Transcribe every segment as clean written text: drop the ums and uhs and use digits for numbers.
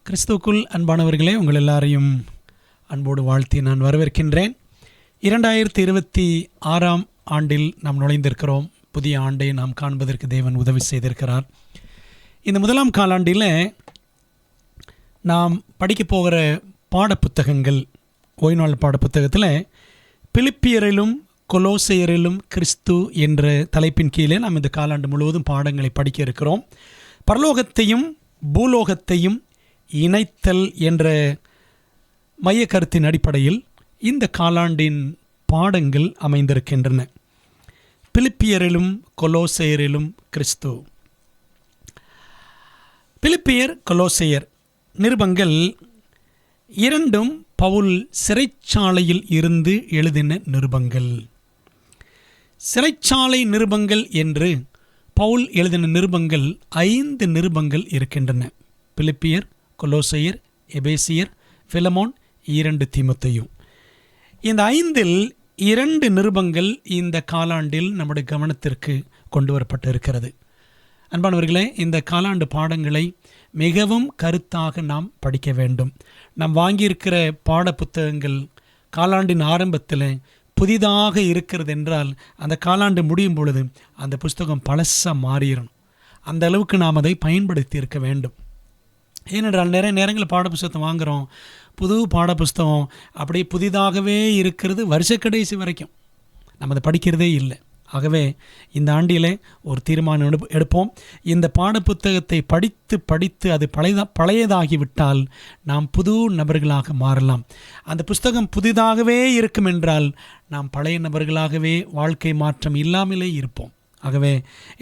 கிறிஸ்துவுக்குள் அன்பானவர்களே, உங்கள் எல்லாரையும் அன்போடு வாழ்த்தி நான் வரவேற்கின்றேன். 2026 ஆண்டில் நாம் நுழைந்திருக்கிறோம். புதிய ஆண்டை நாம் காண்பதற்கு தேவன் உதவி செய்திருக்கிறார். இந்த முதலாம் காலாண்டில் நாம் படிக்க போகிற பாடப்புத்தகங்கள், ஓய்நாள் பாடப்புத்தகத்தில் பிலிப்பியரிலும் கொலோசையரிலும் கிறிஸ்து என்ற தலைப்பின் கீழே நாம் இந்த காலாண்டு முழுவதும் பாடங்களை படிக்க இருக்கிறோம். பரலோகத்தையும் பூலோகத்தையும் இணைத்தல் என்ற மைய கருத்தின் அடிப்படையில் இந்த காலாண்டின் பாடங்கள் அமைந்திருக்கின்றன. பிலிப்பியரிலும் கொலோசையரிலும் கிறிஸ்து. பிலிப்பியர், கொலோசையர் நிருபங்கள் இரண்டும் பவுல் சிறைச்சாலையில் இருந்து எழுதின நிருபங்கள். சிறைச்சாலை நிருபங்கள் என்று பவுல் எழுதின நிருபங்கள் 5 நிருபங்கள் இருக்கின்றன. பிலிப்பியர், கொலோசையர், எபேசியர், பிலமோன், 2 தீமோத்தேயு. இந்த 5இல் 2 நிருபங்கள் இந்த காலாண்டில் நம்முடைய கவனத்திற்கு கொண்டு வரப்பட்டிருக்கிறது. அன்பானவர்களே, இந்த காலாண்டு பாடங்களை மிகவும் கருத்தாக நாம் படிக்க வேண்டும். நாம் வாங்கியிருக்கிற பாட புத்தகங்கள் காலாண்டின் ஆரம்பத்தில் புதிதாக இருக்கிறது என்றால் அந்த காலாண்டு முடியும் பொழுது அந்த புஸ்தகம் பழசாக மாறிடணும். அந்த அளவுக்கு நாம் அதை பயன்படுத்தி இருக்க வேண்டும். ஏனென்றால் நிறைய நேரங்களில் பாடப்புஸ்தகத்தை வாங்குகிறோம், புது பாடப்புஸ்தகம் அப்படியே புதிதாகவே இருக்கிறது, வருஷ கடைசி வரைக்கும் நம்ம அதை படிக்கிறதே இல்லை. ஆகவே இந்த ஆண்டிலே ஒரு தீர்மானம் எடுப்போம். இந்த பாடப்புத்தகத்தை படித்து அது பழையதாகிவிட்டால் நாம் புது நபர்களாக மாறலாம். அந்த புஸ்தகம் புதிதாகவே இருக்கும் என்றால் நாம் பழைய நபர்களாகவே வாழ்க்கை மாற்றம் இல்லாமலே இருப்போம். ஆகவே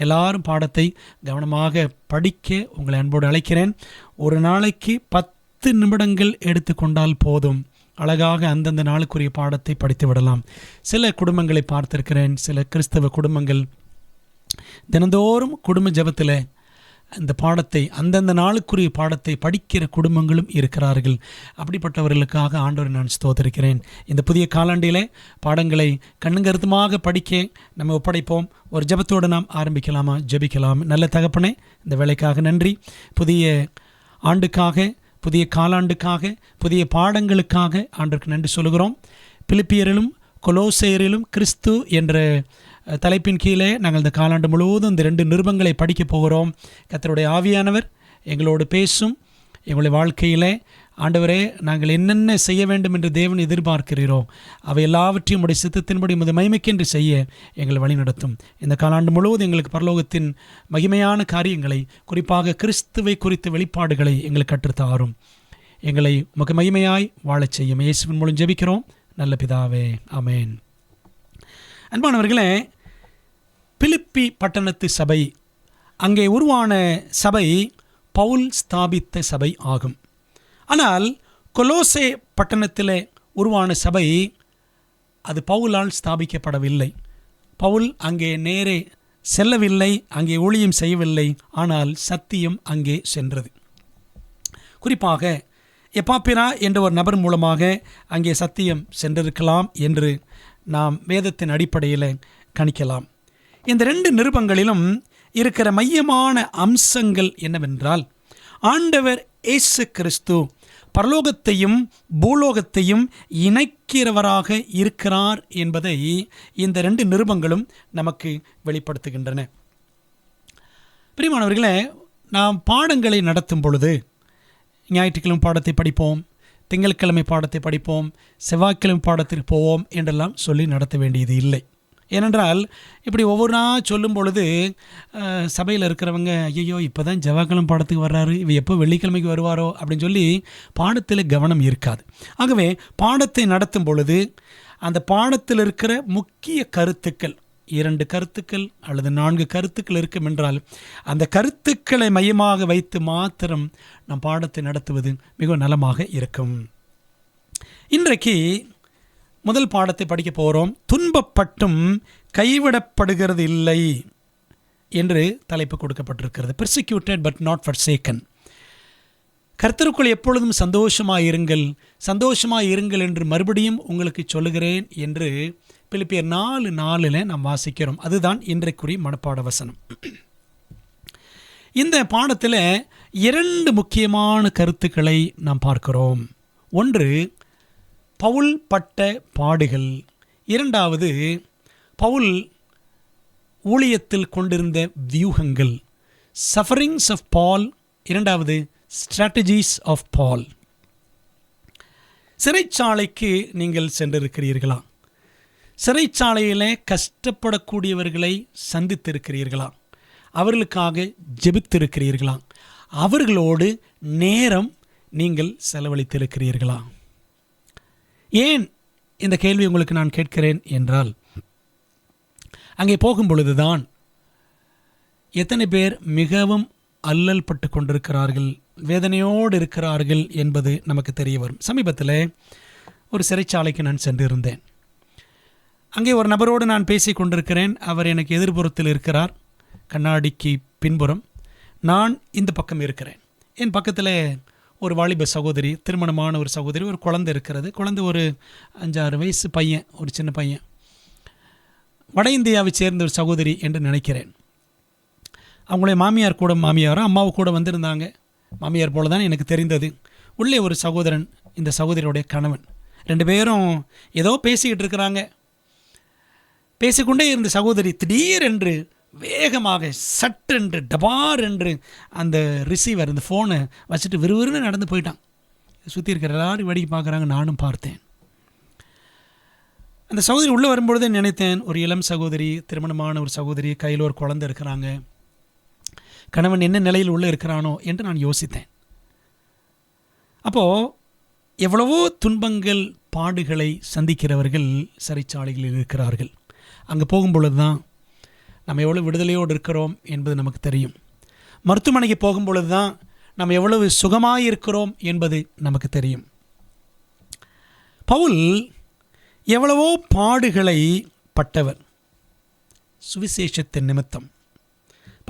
எல்லாரும் பாடத்தை கவனமாக படிக்க உங்களை அன்போடு அழைக்கிறேன். ஒரு நாளைக்கு 10 நிமிடங்கள் எடுத்துக்கொண்டால் போதும், அழகாக அந்தந்த நாளுக்குரிய பாடத்தை படித்து விடலாம். சில குடும்பங்களை பார்த்திருக்கிறேன். சில கிறிஸ்தவ குடும்பங்கள் தினந்தோறும் குடும்ப ஜெபத்தில் இந்த பாடத்தை, அந்தந்த நாளுக்குரிய பாடத்தை படிக்கிற குடும்பங்களும் இருக்கிறார்கள். அப்படிப்பட்டவர்களுக்காக ஆண்டவரை நான் ஸ்தோத்திரிக்கிறேன். இந்த புதிய காலாண்டிலே பாடங்களை கண்ணுங்கருத்துமாக படிக்க நம்ம ஒப்படைப்போம். ஒரு ஜெபத்தோடு நாம் ஆரம்பிக்கலாமா? ஜெபிக்கலாம். நல்ல தகப்பனே, இந்த வேலைக்காக நன்றி. புதிய ஆண்டுக்காக, புதிய காலாண்டுக்காக, புதிய பாடங்களுக்காக ஆண்டவருக்கு நன்றி சொல்கிறோம். பிலிப்பியரிலும் கொலோசையரிலும் கிறிஸ்து என்ற தலைப்பின் கீழே நாங்கள் இந்த காலாண்டு முழுவதும் இந்த 2 நிருபங்களை படிக்க போகிறோம். கர்த்தருடைய ஆவியானவர் எங்களோடு பேசும். எங்களுடைய வாழ்க்கையிலே ஆண்டவரே, நாங்கள் என்னென்ன செய்ய வேண்டும் என்று தேவன் எதிர்பார்க்கிறீரோ அவை எல்லாவற்றையும் உடைய சித்தத்தின்படி உமது மகிமைக்கென்று செய்ய எங்களை வழிநடத்தும். இந்த காலாண்டு முழுவதும் எங்களுக்கு பரலோகத்தின் மகிமையான காரியங்களை, குறிப்பாக கிறிஸ்துவை குறித்த வெளிப்பாடுகளை எங்களுக்கு கற்றுத்தாரும். எங்களை உமக்கு மகிமையாய் வாழச் செய்யும். இயேசுவின் மூலம் ஜெபிக்கிறோம் நல்ல பிதாவே, ஆமென். அன்பானவர்களே, பிலிப்பி பட்டணத்து சபை, அங்கே உருவான சபை பவுல் ஸ்தாபித்த சபை ஆகும். ஆனால் கொலோசே பட்டணத்தில் உருவான சபை அது பவுலால் ஸ்தாபிக்கப்படவில்லை. பவுல் அங்கே நேரே செல்லவில்லை, அங்கே ஊழியம் செய்யவில்லை. ஆனால் சத்தியம் அங்கே சென்றது. குறிப்பாக எப்பாப்பிரா என்ற ஒரு நபர் மூலமாக அங்கே சத்தியம் சென்றிருக்கலாம் என்று நாம் வேதத்தின் அடிப்படையில் கணிக்கலாம். இந்த 2 நிருபங்களிலும் இருக்கிற மையமான அம்சங்கள் என்னவென்றால், ஆண்டவர் இயேசு கிறிஸ்து பரலோகத்தையும் பூலோகத்தையும் இணைக்கிறவராக இருக்கிறார் என்பதை இந்த 2 நிருபங்களும் நமக்கு வெளிப்படுத்துகின்றன. பிரியமானவர்களே, நாம் பாடங்களை நடத்தும் பொழுது ஞாயிற்றுக்கிழமை பாடத்தை படிப்போம், திங்கட்கிழமை பாடத்தை படிப்போம், செவ்வாய்க்கிழமை பாடத்திற்கு போவோம் என்றெல்லாம் சொல்லி நடத்த வேண்டியது இல்லை. ஏனென்றால் இப்படி ஒவ்வொரு நாள் சொல்லும் பொழுது சபையில் இருக்கிறவங்க, ஐயோ இப்போ தான் செவ்வாய்க்கிழமை பாடத்துக்கு வர்றாரு, இவ எப்போ வெள்ளிக்கிழமைக்கு வருவாரோ அப்படின்னு சொல்லி பாடத்தில் கவனம் இருக்காது. ஆகவே பாடத்தை நடத்தும் பொழுது அந்த பாடத்தில் இருக்கிற முக்கிய கருத்துக்கள், 2 கருத்துக்கள் அல்லது 4 கருத்துக்கள் இருக்கும் என்றால் அந்த கருத்துக்களை மையமாக வைத்து மாத்திரம் நம் பாடத்தை நடத்துவது மிக நலமாக இருக்கும். இன்றைக்கு முதல் பாடத்தை படிக்க போகிறோம். துன்பப்பட்டும் கைவிடப்படுகிறது இல்லை என்று தலைப்பு கொடுக்கப்பட்டிருக்கிறது. Persecuted but not forsaken. கர்த்தருக்குள் எப்பொழுதும் சந்தோஷமாக இருங்கள் என்று மறுபடியும் உங்களுக்கு சொல்லுகிறேன் என்று பிலிப்பியர் 4:4 நாம் வாசிக்கிறோம். அதுதான் இன்றைக்குரிய மனப்பாட வசனம். இந்த பாடத்தில் 2 முக்கியமான கருத்துக்களை நாம் பார்க்கிறோம். ஒன்று, பவுல் பட்ட பாடுகள். 2வது, பவுல் ஊழியத்தில் கொண்டிருந்த வியூகங்கள். சஃபரிங்ஸ் ஆஃப் பால். 2வது, ஸ்ட்ராட்டஜிஸ் ஆஃப் பால். சிறைச்சாலைக்கு நீங்கள் சென்றிருக்கிறீர்களா? சிறைச்சாலையில் கஷ்டப்படக்கூடியவர்களை சந்தித்திருக்கிறீர்களா? அவர்களுக்காக ஜெபித்திருக்கிறீர்களா? அவர்களோடு நேரம் நீங்கள் செலவழித்திருக்கிறீர்களா? ஏன் இந்த கேள்வி உங்களுக்கு நான் கேட்கிறேன் என்றால், அங்கே போகும் பொழுதுதான் எத்தனை பேர் மிகவும் அல்லல் பட்டு கொண்டிருக்கிறார்கள், வேதனையோடு இருக்கிறார்கள் என்பது நமக்கு தெரிய வரும். சமீபத்தில் ஒரு சிறைச்சாலைக்கு நான் சென்றிருந்தேன். அங்கே ஒரு நபரோடு நான் பேசி கொண்டிருக்கிறேன். அவர் எனக்கு எதிர்புறத்தில் இருக்கிறார், கண்ணாடிக்கு பின்புறம். நான் இந்த பக்கம் இருக்கிறேன். என் பக்கத்தில் ஒரு வாலிப சகோதரி, திருமணமான ஒரு சகோதரி, ஒரு குழந்தை இருக்கிறது. குழந்தை ஒரு 5-6 வயசு பையன், ஒரு சின்ன பையன். வட இந்தியாவை சேர்ந்த ஒரு சகோதரி என்று நினைக்கிறேன். அவங்களுடைய மாமியார் கூட, மாமியாரும் அம்மாவும் கூட வந்திருந்தாங்க. மாமியார் போல தான் எனக்கு தெரிந்தது. உள்ளே ஒரு சகோதரன், இந்த சகோதரியுடைய கணவன். 2 பேரும் ஏதோ பேசிக்கிட்டு இருக்கிறாங்க. பேசிக்கொண்டே இருந்த சகோதரி திடீரென்று வேகமாக சட்டென்று டபார் என்று அந்த ரிசீவர், அந்த ஃபோனை வச்சுட்டு விறுவிறுன்னு நடந்து போயிட்டான். சுற்றி இருக்கிற எல்லாரும் வேடிக்கை பார்க்குறாங்க, நானும் பார்த்தேன். அந்த சகோதரி உள்ளே வரும்பொழுதே நினைத்தேன், ஒரு இளம் சகோதரி, திருமணமான ஒரு சகோதரி, கையில் ஒரு குழந்தை இருக்கிறாங்க, கணவன் என்ன நிலையில் உள்ளே இருக்கிறானோ என்று நான் யோசித்தேன். அப்போது எவ்வளவோ துன்பங்கள், பாடுகளை சந்திக்கிறவர்கள் சிறைச்சாலைகளில் இருக்கிறார்கள். அங்கே போகும்பொழுது தான் நம்ம எவ்வளோ விடுதலையோடு இருக்கிறோம் என்பது நமக்கு தெரியும். மருத்துவமனைக்கு போகும்பொழுது தான் நம்ம எவ்வளவு சுகமாக இருக்கிறோம் என்பது நமக்கு தெரியும். பவுல் எவ்வளவோ பாடுகளை பட்டவர் சுவிசேஷத்தின் நிமித்தம்.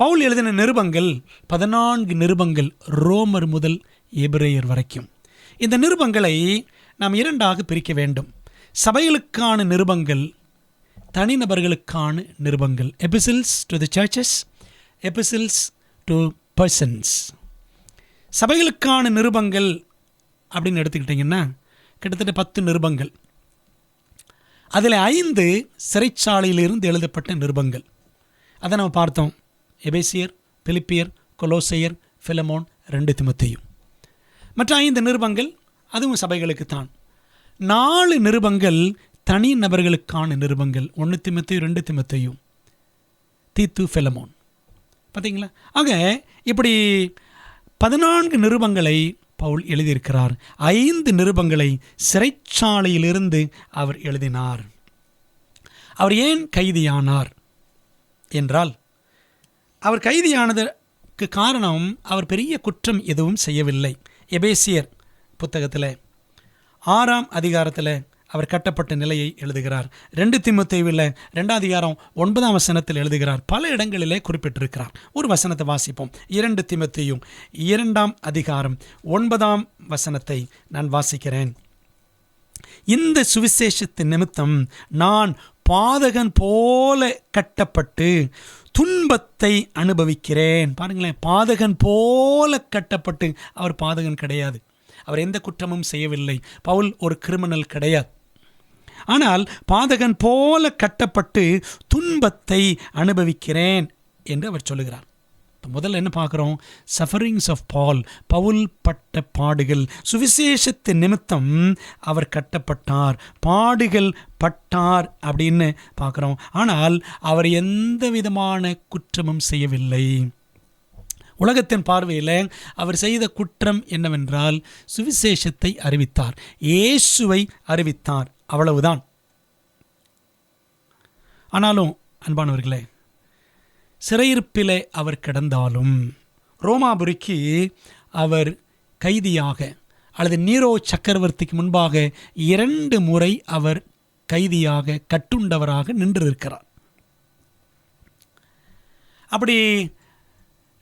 பவுல் எழுதின நிருபங்கள் 14 நிருபங்கள், ரோமர் முதல் எபிரேயர் வரைக்கும். இந்த நிருபங்களை நாம் 2ஆக பிரிக்க வேண்டும். சபைகளுக்கான நிருபங்கள், தனிநபர்களுக்கான நிருபங்கள். Epistles to the churches, epistles to persons. சபைகளுக்கான நிருபங்கள் அப்படின்னு எடுத்துக்கிட்டிங்கன்னா கிட்டத்தட்ட 10 நிருபங்கள். அதில் 5 சிறைச்சாலையிலிருந்து எழுதப்பட்ட நிருபங்கள். அதை நம்ம பார்த்தோம். எபேசியர், பிலிப்பியர், கொலோசையர், பிலமோன், 2 தீமோத்தேயு. மற்ற 5 நிருபங்கள் அதுவும் சபைகளுக்குத்தான். 4 நிருபங்கள் தனி நபர்களுக்கான நிருபங்கள். 1 தீமோத்தேயு, 2 தீமோத்தேயு, தீத்து, பிலமோன். பார்த்தீங்களா? ஆக இப்படி 14 நிருபங்களை பவுல் எழுதியிருக்கிறார். 5 நிருபங்களை சிறைச்சாலையிலிருந்து அவர் எழுதினார். அவர் ஏன் கைதியானார் என்றால், அவர் கைதியானதற்கு காரணம் அவர் பெரிய குற்றம் எதுவும் செய்யவில்லை. எபேசியர் புத்தகத்தில் 6ஆம் அதிகாரத்தில் அவர் கட்டப்பட்ட நிலையை எழுதுகிறார். 2 தீமோத்தேயுவில் 2ஆம் அதிகாரம் 9ஆம் வசனத்தில் எழுதுகிறார். பல இடங்களிலே குறிப்பிட்டிருக்கிறார். ஒரு வசனத்தை வாசிப்போம். 2 தீமோத்தேயு 2ஆம் அதிகாரம் 9ஆம் வசனத்தை நான் வாசிக்கிறேன். இந்த சுவிசேஷத்தின் நிமித்தம் நான் பாதகன் போல கட்டப்பட்டு துன்பத்தை அனுபவிக்கிறேன். பாருங்களேன், பாதகன் போல கட்டப்பட்டு. அவர் பாதகன் கிடையாது, அவர் எந்த குற்றமும் செய்யவில்லை. பவுல் ஒரு கிரிமினல் கிடையாது. ஆனால் பாதகன் போல கட்டப்பட்டு துன்பத்தை அனுபவிக்கிறேன் என்று அவர் சொல்லுகிறார். முதல்ல என்ன பார்க்குறோம்? சஃபரிங்ஸ் ஆஃப் பால். பவுல் பட்ட பாடுகள். சுவிசேஷத்தின் நிமித்தம் அவர் கட்டப்பட்டார், பாடுகள் பட்டார் அப்படின்னு பார்க்குறோம். ஆனால் அவர் எந்த விதமான குற்றமும் செய்யவில்லை. உலகத்தின் பார்வையில் அவர் செய்த குற்றம் என்னவென்றால் சுவிசேஷத்தை அறிவித்தார், இயேசுவை அறிவித்தார், அவ்வளவுதான். ஆனாலும் அன்பானவர்களே, சிறையிருப்பிலே அவர் கிடந்தாலும், ரோமாபுரிக்கு அவர் கைதியாக அல்லது நீரோ சக்கரவர்த்திக்கு முன்பாக 2 முறை அவர் கைதியாக கட்டுண்டவராக நின்றிருக்கிறார். அப்படி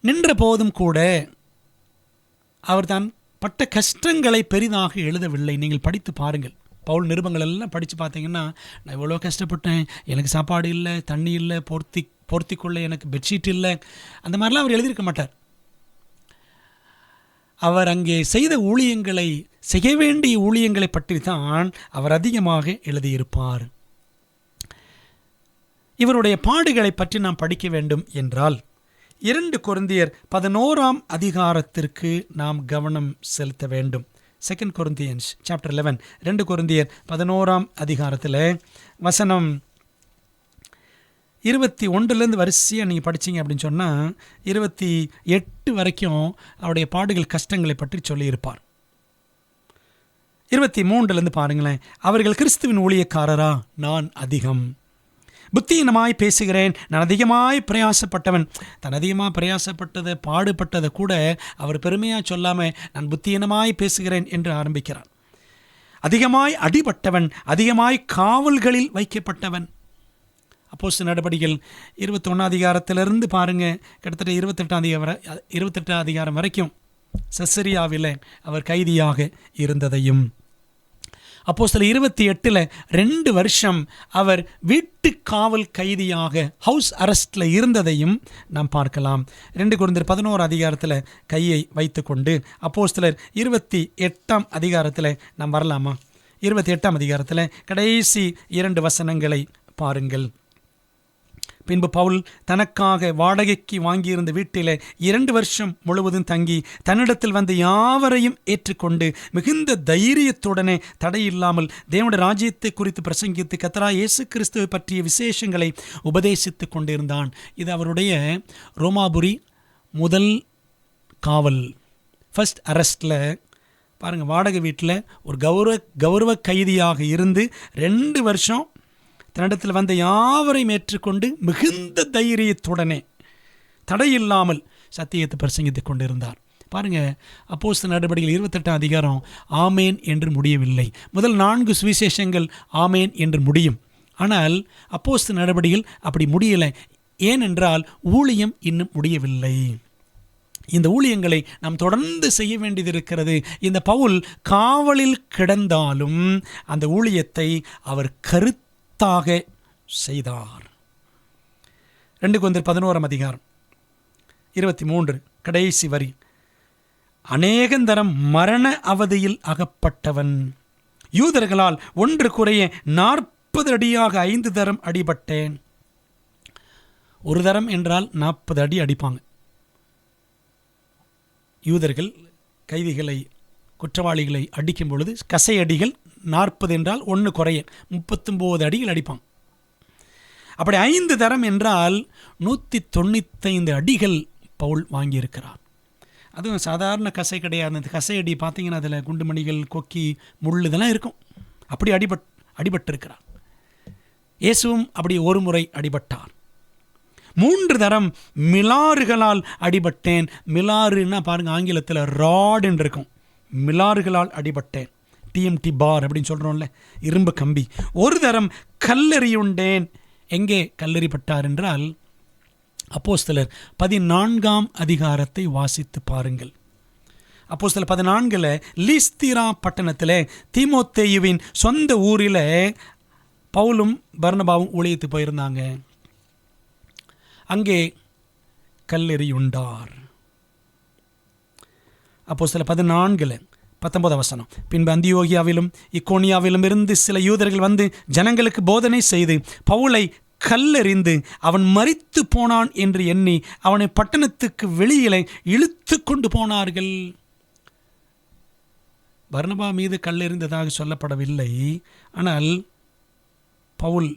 நின்ற போதும் கூட அவர் தான் பட்ட கஷ்டங்களை பெரிதாக எழுதவில்லை. நீங்கள் படித்து பாருங்கள். பவுல் நிருபங்கள் எல்லாம் படித்து பார்த்தீங்கன்னா, நான் இவ்வளோ கஷ்டப்பட்டேன், எனக்கு சாப்பாடு இல்லை, தண்ணி இல்லை, போர்த்திக்கொள்ள எனக்கு பெட்ஷீட் இல்லை, அந்த மாதிரிலாம் அவர் எழுதியிருக்க மாட்டார். அவர் அங்கே செய்த ஊழியங்களை, செய்ய வேண்டிய ஊழியங்களை பற்றி தான் அவர் அதிகமாக எழுதியிருப்பார். இவருடைய பாடுகளை பற்றி நாம் படிக்க வேண்டும் என்றால் 2 கொரிந்தியர் 11ஆம் அதிகாரத்திற்கு நாம் கவனம் செலுத்த வேண்டும். 2 Corinthians chapter 11, 2 கொரிந்தியர் 11ஆம் அதிகாரத்தில் வசனம் 21 வரிசையாக நீங்கள் படிச்சிங்க அப்படின்னு சொன்னால் 28 வரைக்கும் அவருடைய பாடுகள், கஷ்டங்களை பற்றி சொல்லியிருப்பார். 23 பாருங்களேன். அவர்கள் கிறிஸ்துவின் ஊழியக்காரரா? நான் அதிகம். புத்தியினமாய் பேசுகிறேன், நான் அதிகமாய் பிரயாசப்பட்டவன். தன் அதிகமாக பிரயாசப்பட்டதை, பாடுபட்டதை கூட அவர் பெருமையாக சொல்லாமல் நான் புத்தியினமாய் பேசுகிறேன் என்று ஆரம்பிக்கிறார். அதிகமாய் அடிபட்டவன், அதிகமாய் காவல்களில் வைக்கப்பட்டவன். அப்போஸ்தலர் நடபடிகள் 21 அதிகாரத்திலிருந்து பாருங்கள், கிட்டத்தட்ட 28 அதிகாரம் வரைக்கும் செசரியாவில் அவர் கைதியாக இருந்ததையும், அப்போஸ்தலர் 28 2 வருஷம் அவர் வீட்டு காவல் கைதியாக ஹவுஸ் அரெஸ்டில் இருந்ததையும் நாம் பார்க்கலாம். 2 கொரிந்தியர் 11 அதிகாரத்தில் கையை வைத்துக்கொண்டு அப்போஸ்தலர் 28ஆம் அதிகாரத்தில் நாம் வரலாமா? 28ஆம் அதிகாரத்தில் கடைசி 2 வசனங்களை பாருங்கள். பின்பு பவுல் தனக்காக வாடகைக்கு வாங்கியிருந்த வீட்டில் 2 வருஷம் முழுவதும் தங்கி தன்னிடத்தில் வந்த யாவரையும் ஏற்றுக்கொண்டு மிகுந்த தைரியத்துடனே தடையில்லாமல் தேவனுடைய ராஜ்யத்தை குறித்து பிரசங்கித்து கர்த்தராகிய இயேசு கிறிஸ்துவை பற்றிய விசேஷங்களை உபதேசித்து கொண்டிருந்தான். இது அவருடைய ரோமாபுரி முதல் காவல், ஃபர்ஸ்ட் அரெஸ்டில் பாருங்கள். வாடகை வீட்டில் ஒரு கௌரவ கைதியாக இருந்து 2 வருஷம் தன்னிடத்தில் வந்த யாவரையும் ஏற்றுக்கொண்டு மிகுந்த தைரியத்துடனே தடையில்லாமல் சத்தியத்தை பிரசங்கித்துக் கொண்டிருந்தார். பாருங்கள், அப்போஸ்தலர் நடபடிகள் 28ஆம் அதிகாரம் ஆமேன் என்று முடியவில்லை. முதல் 4 சுவிசேஷங்கள் ஆமேன் என்று முடியும். ஆனால் அப்போஸ்தலர் நடபடிகள் அப்படி முடியலை. ஏனென்றால் ஊழியம் இன்னும் முடியவில்லை. இந்த ஊழியங்களை நாம் தொடர்ந்து செய்ய வேண்டியது இருக்கிறது. இந்த பவுல் காவலில் கிடந்தாலும் அந்த ஊழியத்தை அவர் கருத்தாக செய்தார். 2 கொரிந்தியர் 11ஆம் அதிகாரம் 23 கடைசி வரி. அநேகந்தரம் மரண அவதியில் அகப்பட்டவன், யூதர்களால் ஒன்று குறைய 40 அடியாக 5 தரம் அடிபட்டேன். ஒரு தரம் என்றால் 40 அடி அடிப்பாங்க. யூதர்கள் கைதிகளை, குற்றவாளிகளை அடிக்கும் பொழுது கசையடிகள் 40 என்றால் 1 குறைய 39 அடிகள் அடிப்பாங்க. அப்படி 5 தரம் என்றால் 195 அடிகள் பவுல் வாங்கியிருக்கிறார். அதுவும் சாதாரண கசை கிடையாது. அந்த கசையடி பார்த்தீங்கன்னா அதில் குண்டுமணிகள், கொக்கி, முள் இதெல்லாம் இருக்கும். அப்படி அடிபட்டிருக்கிறார். இயேசுவும் அப்படி ஒரு முறை அடிபட்டார். 3 தரம் மிலாறுகளால் அடிபட்டேன். மிலாறுன்னா பாருங்கள், ஆங்கிலத்தில் ராடுன்னு இருக்கும். மிலாறுகளால் அடிபட்டேன். டிஎம்டி பார் அப்படின்னு சொல்கிறோம்ல, இரும்பு கம்பி. ஒரு தரம் கல்லெறியுண்டேன். எங்கே கல்லெறிப்பட்டார் என்றால் அப்போஸ்தலர் 14ஆம் அதிகாரத்தை வாசித்து பாருங்கள். அப்போஸ்தலர் 14 லீஸ்திரா பட்டணத்தில் தீமோத்தேயுவின் சொந்த ஊரில் பவுலும் பர்னபாவும் ஊழியத்து போயிருந்தாங்க. அங்கே கல்லெறியுண்டார். அப்போஸ்தலர் 14:19 வசனம். பின்பு அந்தியோகியாவிலும் இக்கோனியாவிலும் இருந்து சில யூதர்கள் வந்து ஜனங்களுக்கு போதனை செய்து பவுலை கல்லெறிந்து அவன் மரித்து போனான் என்று எண்ணி அவனை பட்டணத்துக்கு வெளியிலே இழுத்து கொண்டு போனார்கள். பர்னபா மீது கல்லெறிந்ததாக சொல்லப்படவில்லை. ஆனால் பவுல்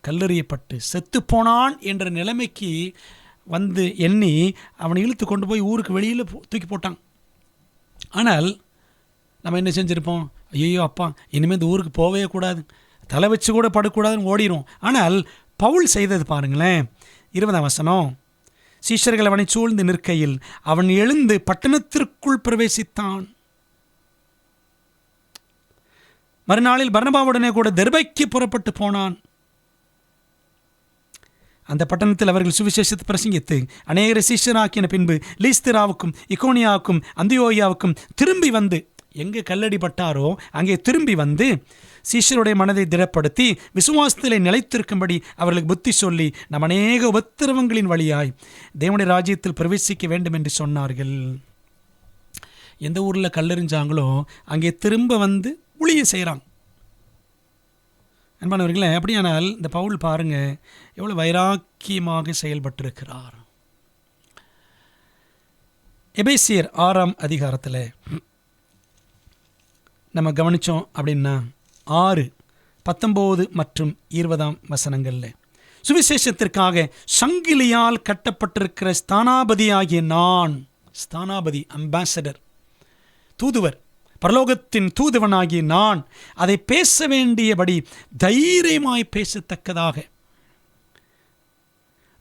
கல்லெறியப்பட்டு செத்து போனான் என்ற நிலைமைக்கு வந்து எண்ணி அவனை இழுத்து கொண்டு போய் ஊருக்கு வெளியில் தூக்கி போட்டான். ஆனால் நம்ம என்ன செஞ்சுருப்போம்? ஐயோ அப்பா, இனிமேல் இந்த ஊருக்கு போகவே கூடாது, தலை வச்சு கூட படக்கூடாதுன்னு ஓடிடும். ஆனால் பவுல் செய்தது பாருங்களேன். 20ஆம் வசனம். சீஷர்கள் அவனை சூழ்ந்து நிற்கையில் அவன் எழுந்து பட்டணத்திற்குள் பிரவேசித்தான். மறுநாளில் பர்னபாவுடனே கூட தெர்பைக்கு புறப்பட்டு போனான். அந்த பட்டணத்தில் அவர்கள் சுவிசேஷத்தை பிரசங்கித்து அநேகரை சீஷராக்கின பின்பு லீஸ்திராவுக்கும் இக்கோனியாவுக்கும் அந்தியோகியாவுக்கும் திரும்பி வந்து, எங்கே கல்லடிப்பட்டாரோ அங்கே திரும்பி வந்து சீஷருடைய மனதை திடப்படுத்தி விசுவாசத்திலே நிலைத்திருக்கும்படி அவர்களுக்கு புத்தி சொல்லி நம் அநேக உபத்திரவங்களின் வழியாய் தேவனுடைய ராஜ்யத்தில் பிரவேசிக்க வேண்டும் என்று சொன்னார்கள். எந்த ஊரில் கல்லெறிஞ்சாங்களோ அங்கே திரும்ப வந்து ஊழியம் செய்கிறாங்க. அன்பானவர்களே, அப்படியானால் இந்த பவுல் பாருங்க எவ்வளோ வைராக்கியமாக செயல்பட்டிருக்கிறார். எபேசியர் 6ஆம் அதிகாரத்தில் நம்ம கவனித்தோம் அப்படின்னா 6, 19 மற்றும் 20ஆம் வசனங்களில் சுவிசேஷத்திற்காக சங்கிலியால் கட்டப்பட்டிருக்கிற ஸ்தானாபதியாகிய நான், ஸ்தானாபதி அம்பாசடர், தூதுவர், பரலோகத்தின் தூதுவனாகிய நான் அதை பேச வேண்டியபடி தைரியமாய் பேசத்தக்கதாக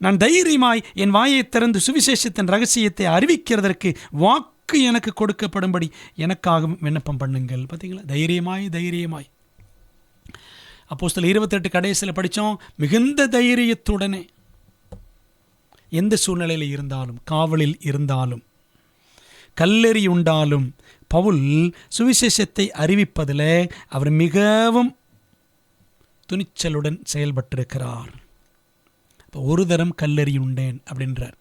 நான் தைரியமாய் என் வாயை திறந்து சுவிசேஷத்தின் ரகசியத்தை அறிவிக்கிறதற்கு வாக்கு எனக்கு கொடுக்கப்படும்படி எனக்காகவும் விண்ணப்பம் பண்ணுங்கள். பார்த்தீங்களா, தைரியமாய். அப்போஸ்தலர் 28 கடைசியில் படித்தோம். மிகுந்த தைரியத்துடனே எந்த சூழ்நிலையில் இருந்தாலும், காவலில் இருந்தாலும், கல்லெறி உண்டாலும் பவுல் சுவிசேஷத்தை அறிவிப்பதில் அவர் மிகவும் துணிச்சலுடன் செயல்பட்டிருக்கிறார். ஒரு தரம் கல்லெறி உண்டேன் அப்படின்றார்.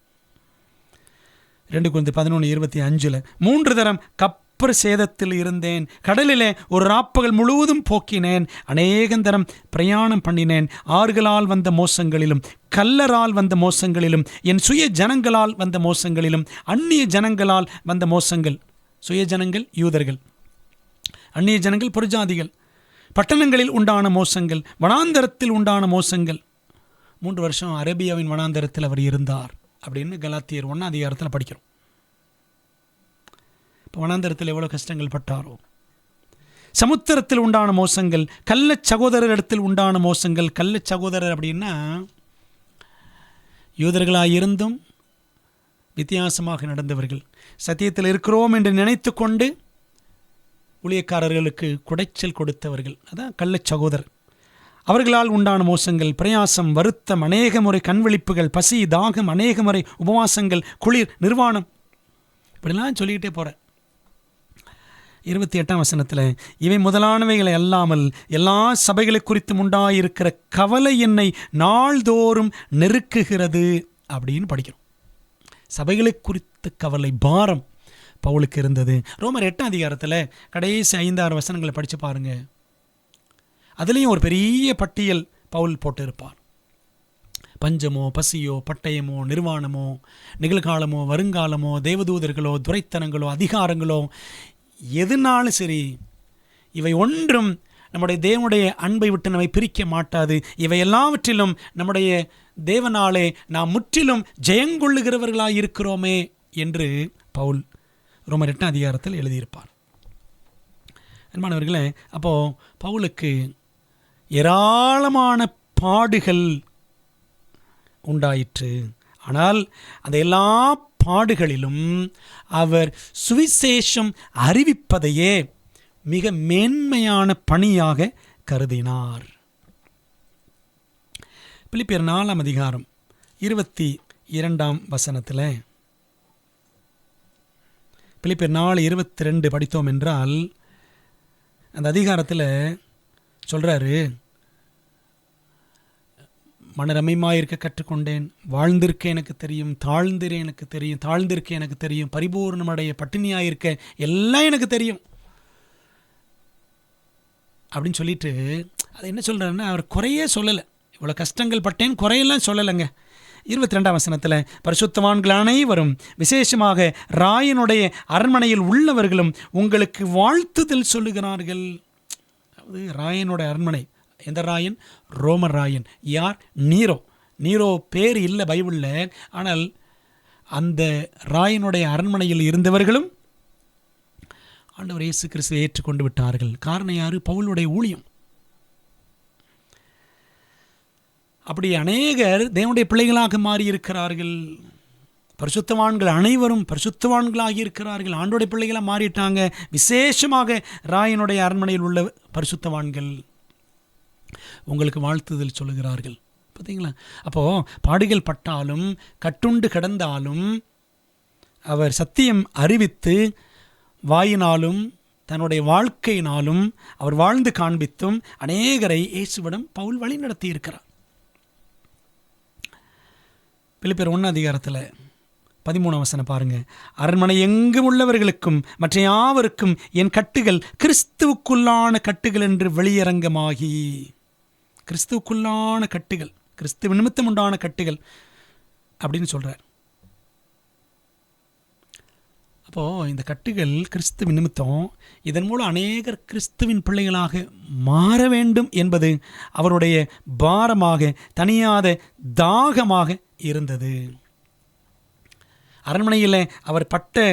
2 Corinthians 11:25 3 தரம் கப்பர் சேதத்தில் இருந்தேன், கடலிலே ஒரு ராப்பகல் முழுவதும் போக்கினேன், அநேகந்தரம் பிரயாணம் பண்ணினேன், ஆறுகளால் வந்த மோசங்களிலும் கல்லரால் வந்த மோசங்களிலும் என் சுய ஜனங்களால் வந்த மோசங்களிலும் அந்நிய ஜனங்களால் வந்த மோசங்கள். சுய ஜனங்கள் யூதர்கள், அந்நிய ஜனங்கள் புறஜாதிகள், பட்டணங்களில் உண்டான மோசங்கள், வனாந்தரத்தில் உண்டான மோசங்கள். 3 வருஷம் அரேபியாவின் வனாந்தரத்தில் அவர் இருந்தார் அப்படின்னு கலாத்தியர் 1ஆம் அதிகாரத்தில் படிக்கிறோம். இப்போ வனாந்தரத்தில் எவ்வளோ கஷ்டங்கள் பட்டாரோ. சமுத்திரத்தில் உண்டான மோசங்கள், கள்ள சகோதரரிடத்தில் உண்டான மோசங்கள். கள்ள சகோதரர் அப்படின்னா யூதர்களாயிருந்தும் வித்தியாசமாக நடந்தவர்கள், சத்தியத்தில் இருக்கிறோம் என்று நினைத்து கொண்டு ஊழியக்காரர்களுக்கு குடைச்சல் கொடுத்தவர்கள், அதான் கள்ள சகோதரர். அவர்களால் உண்டான மோசங்கள், பிரயாசம், வருத்தம், அநேக முறை கண்விழிப்புகள், பசி, தாகம், அநேக முறை உபவாசங்கள், குளிர், நிர்வாணம், இப்படிலாம் சொல்லிக்கிட்டே போகிறேன். 28ஆம் வசனத்தில் இவை முதலானவைகளை அல்லாமல் எல்லா சபைகளை குறித்தும் உண்டாயிருக்கிற கவலை என்னை நாள்தோறும் நெருக்குகிறது அப்படின்னு படிக்கிறோம். சபைகளை குறித்த கவலை, பாரம் பவுலுக்கு இருந்தது. ரோமர் 8ஆம் அதிகாரத்தில் கடைசி 5-6 வசனங்களை படித்து பாருங்க. அதுலேயும் ஒரு பெரிய பட்டியல் பவுல் போட்டு இருப்பார். பஞ்சமோ, பசியோ, பட்டயமோ, நிர்வாணமோ, நிகழ்காலமோ, வருங்காலமோ, தேவதூதர்களோ, துரைத்தனங்களோ, அதிகாரங்களோ, எதுனாலும் சரி இவை ஒன்றும் நம்முடைய தேவனுடைய அன்பை விட்டு நம்மை பிரிக்க மாட்டாது. இவை எல்லாவற்றிலும் நம்முடைய தேவனாலே நாம் முற்றிலும் ஜெயங்கொள்ளுகிறவர்களாக இருக்கிறோமே என்று பவுல் ரோமர் 8ஆம் அதிகாரத்தில் எழுதியிருப்பார். அன்பானவர்களே, அப்போது பவுலுக்கு ஏராளமான பாடுகள் உண்டாயிற்று. ஆனால் அந்த எல்லா பாடுகளிலும் அவர் சுவிசேஷம் அறிவிப்பதையே மிக மேன்மையான பணியாக கருதினார். பிலிப்பியர் 4ஆம் அதிகாரம் 22ஆம் வசனத்தில், பிலிப்பியர் 4:22 படித்தோம் என்றால் அந்த அதிகாரத்தில் சொல்கிறாரு, மனரம்யமாக இருக்க கற்றுக்கொண்டேன், வாழ்ந்திருக்க எனக்கு தெரியும், தாழ்ந்திருக்க எனக்கு தெரியும், பரிபூர்ணமடைய பட்டினியாக இருக்க எல்லாம் எனக்கு தெரியும் அப்படின்னு சொல்லிட்டு அது என்ன சொல்கிறாருன்னா, அவர் குறையே சொல்லலை. இவ்வளோ கஷ்டங்கள் பட்டேன், குறையெல்லாம் சொல்லலைங்க. 22ஆம் வசனத்தில் பரிசுத்தவான்கள் அனைவரும் விசேஷமாக ராயனுடைய அரண்மனையில் உள்ளவர்களும் உங்களுக்கு வாழ்த்துதல் சொல்லுகிறார்கள். அதாவது ராயனுடைய அரண்மனை, எந்த ராயன்? ரோமர் ராயன். யார்? நீரோ பேர் இல்லை பைபிளில், ஆனால் அந்த ராயனுடைய அரண்மனையில் இருந்தவர்களும் ஆண்டவர் இயேசு கிறிஸ்துவை ஏற்றுக்கொண்டு விட்டார்கள். காரணம் யார்? பவுலுடைய ஊழியம். அப்படி அநேகர் தேவனுடைய பிள்ளைகளாக மாறியிருக்கிறார்கள். பரிசுத்தவான்கள் அனைவரும் பரிசுத்தவான்களாகி இருக்கிறார்கள், ஆண்டோடைய பிள்ளைகளாக மாறிட்டாங்க. விசேஷமாக ராயனுடைய அரண்மனையில் உள்ள பரிசுத்தவான்கள் உங்களுக்கு வாழ்த்துதல் சொல்லுகிறார்கள். பார்த்தீங்களா? அப்போது பாடுகள் பட்டாலும் கட்டுண்டு கிடந்தாலும் அவர் சத்தியம் அறிவித்து வாயினாலும் தன்னுடைய வாழ்க்கையினாலும் அவர் வாழ்ந்து காண்பித்தும் அநேகரை இயேசுவிடம் பவுல் வழி நடத்தி இருக்கிறார். பிலிப்பியர் 1ஆம் அதிகாரத்தில் 13 வசனம் பாருங்க. அரண்மனை எங்கும் உள்ளவர்களுக்கும் மற்ற யாவருக்கும் என் கட்டுகள் கிறிஸ்துவுக்குள்ளான கட்டுகள் என்று வெளியரங்கமாகி, கிறிஸ்துவுக்குள்ளான கட்டுகள், கிறிஸ்துவ நிமித்தம் உண்டான கட்டுகள் அப்படின்னு சொல்றார். அப்போது இந்த கட்டுகள் கிறிஸ்துவின் நிமித்தம், இதன் மூலம் அநேகர் கிறிஸ்துவின் பிள்ளைகளாக மாற வேண்டும் என்பது அவருடைய பாரமாக, தனியாத தாகமாக இருந்தது. அரண்மனையில் அவர் பட்ட